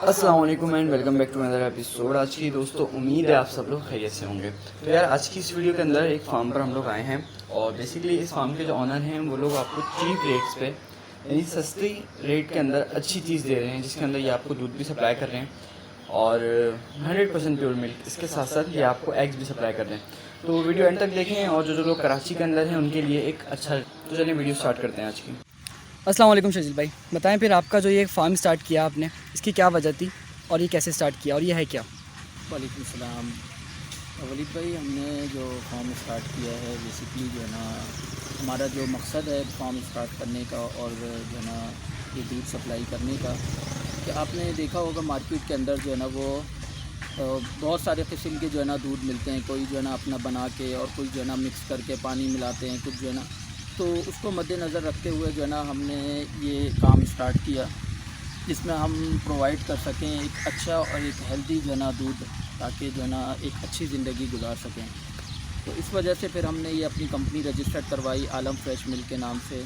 अस्सलाम वालेकुम and welcome back to another episode. आज की दोस्तों उम्मीद है आप सब लोग खैरियत से होंगे। तो यार आज की इस वीडियो के अंदर एक फार्म पर हम लोग आए हैं और बेसिकली इस फार्म के जो ऑनर हैं वो लोग आपको चीप रेट्स पे यानी सस्ती रेट के अंदर अच्छी चीज़ दे रहे हैं, जिसके अंदर ये आपको दूध भी सप्लाई कर रहे हैं और 100% प्योर मिल्क। इसके साथ साथ ये आपको एग्स भी सप्लाई कर रहे हैं। तो वीडियो एंड तक देखें और जो लोग कराची के अंदर हैं उनके लिए एक अच्छा। तो चलिए वीडियो स्टार्ट करते हैं आज की। अस्सलाम वालेकुम शजील भाई, बताएं फिर आपका जो ये फार्म स्टार्ट किया आपने, इसकी क्या वजह थी और ये कैसे स्टार्ट किया और ये है क्या? वालेकुम सलाम वलीद भाई, हमने जो फार्म स्टार्ट किया है बेसिकली जो है ना, हमारा जो मकसद है फार्म स्टार्ट करने का और जो है ना ये दूध सप्लाई करने का, कि आपने देखा होगा मार्केट के अंदर जो है ना वो बहुत सारे किस्म के जो है ना दूध मिलते हैं। कोई जो है ना अपना बना के और कोई जो है ना मिक्स करके पानी मिलाते हैं, कुछ जो है ना, तो उसको मद्देनज़र रखते हुए जो है ना हमने ये काम स्टार्ट किया जिसमें हम प्रोवाइड कर सकें एक अच्छा और एक हेल्दी जो है ना दूध, ताकि जो है ना एक अच्छी ज़िंदगी गुजार सकें। तो इस वजह से फिर हमने ये अपनी कंपनी रजिस्टर्ड करवाई आलम फ्रेश मिल्क के नाम से,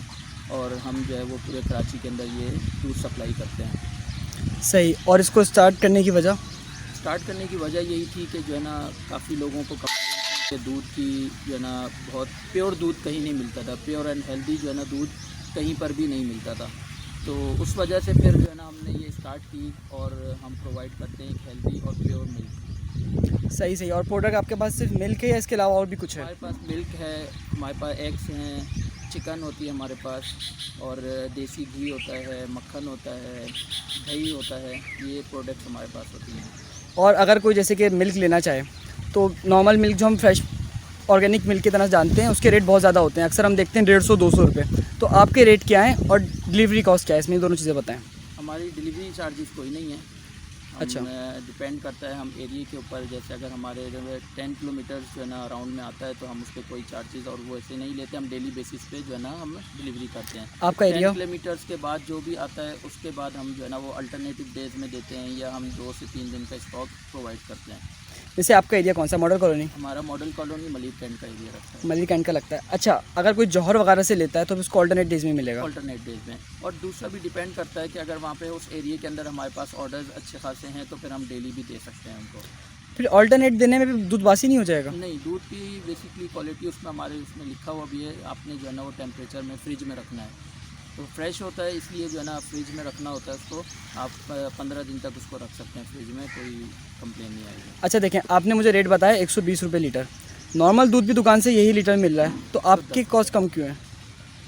और हम जो है वो पूरे कराची के अंदर ये दूध सप्लाई करते हैं। सही। और इसको स्टार्ट करने की वजह? स्टार्ट करने की वजह यही थी कि जो है ना काफ़ी लोगों को के दूध की जो है ना बहुत प्योर दूध कहीं नहीं मिलता था, प्योर एंड हेल्दी जो है ना दूध कहीं पर भी नहीं मिलता था। तो उस वजह से फिर जो है ना हमने ये स्टार्ट की और हम प्रोवाइड करते हैं एक हेल्दी और प्योर मिल्क। सही। और प्रोडक्ट आपके पास सिर्फ मिल्क है या इसके अलावा और भी कुछ है? हमारे पास मिल्क है, हमारे पास एग्स हैं, चिकन होती है हमारे पास, और देसी घी होता है, मक्खन होता है, दही होता है, ये प्रोडक्ट हमारे पास होती हैं। और अगर कोई जैसे कि मिल्क लेना चाहे तो नॉर्मल मिल्क जो हम फ्रेश ऑर्गेनिक मिल्क की तरह जानते हैं उसके रेट बहुत ज़्यादा होते हैं, अक्सर हम देखते हैं 150-200 रुपये। तो आपके रेट क्या हैं और डिलीवरी कॉस्ट क्या है, इसमें दोनों चीज़ें बताएं। हमारी डिलीवरी चार्जेस कोई नहीं है। अच्छा। डिपेंड करता है हम एरिया के ऊपर, जैसे अगर हमारे 10 किलोमीटर जो है ना अराउंड में आता है तो हम उस पर कोई चार्जेस और वो ऐसे नहीं लेते। हम डेली बेसिस पे जो है ना हम डिलीवरी करते हैं। आपका एरिया? 10 किलोमीटर्स के बाद जो भी आता है उसके बाद हम जो है ना वो अल्टरनेटिव डेज में देते हैं, या हम 2 से 3 दिन का स्टॉक प्रोवाइड करते हैं। जैसे आपका एरिया कौन सा? Model colony? हमारा मॉडल कॉलोनी मलिक कैंट का एरिया रखता है। मलिक कैंट का लगता है। अच्छा, अगर कोई जौहर वगैरह से लेता है तो उसको ऑल्टरनेट डेज में मिलेगा? ऑल्टरनेट डेज में। और दूसरा भी डिपेंड करता है कि अगर वहाँ पे उस एरिया के अंदर हमारे पास ऑर्डर्स अच्छे खासे हैं तो फिर हम डेली भी दे सकते हैं उनको। फिर ऑल्टरनेट देने में भी दूध बासी नहीं हो जाएगा? नहीं, दूध की बेसिकली क्वालिटी उसमें हमारे उसमें लिखा हुआ भी है, आपने जो है ना वो टेम्परेचर में फ्रिज में रखना है। तो फ्रेश होता है इसलिए जो है ना फ्रिज में रखना होता है उसको। आप 15 दिन तक उसको रख सकते हैं फ्रिज में, कोई कंप्लेन नहीं आएगी। अच्छा देखें, आपने मुझे रेट बताया 120 रुपये लीटर। नॉर्मल दूध भी दुकान से यही लीटर मिल रहा है, तो आपकी कॉस्ट कम क्यों है?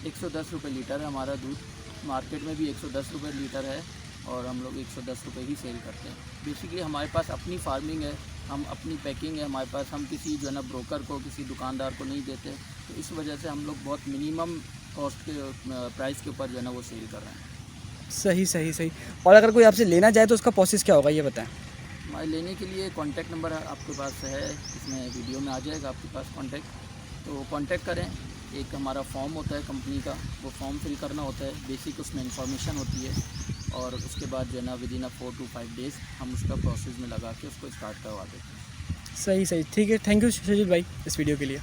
110 रुपये लीटर है हमारा दूध, मार्केट में भी 110 रुपये लीटर है और हम लोग 110 रुपये ही सेल करते हैं। बेसिकली हमारे पास अपनी फार्मिंग है, हम अपनी पैकिंग है हमारे पास, हम किसी जो है ना ब्रोकर को, किसी दुकानदार को नहीं देते। तो इस वजह से हम लोग बहुत मिनिमम कॉस्ट के प्राइस के ऊपर जो है ना वो सेल कर रहे हैं। सही। और अगर कोई आपसे लेना चाहे तो उसका प्रोसेस क्या होगा, ये बताएं। हमारे लेने के लिए कॉन्टैक्ट नंबर आपके पास है, इसमें वीडियो में आ जाएगा आपके पास कॉन्टैक्ट, तो कॉन्टैक्ट करें। एक हमारा फॉर्म होता है कंपनी का, वो फॉर्म फिल करना होता है, बेसिक उसमें इंफॉर्मेशन होती है, और उसके बाद जो है ना विदिन 4 to 5 डेज़ हम उसका प्रोसेस में लगा के उसको स्टार्ट करवा देते हैं। सही। ठीक है, थैंक यू शजील भाई इस वीडियो के लिए।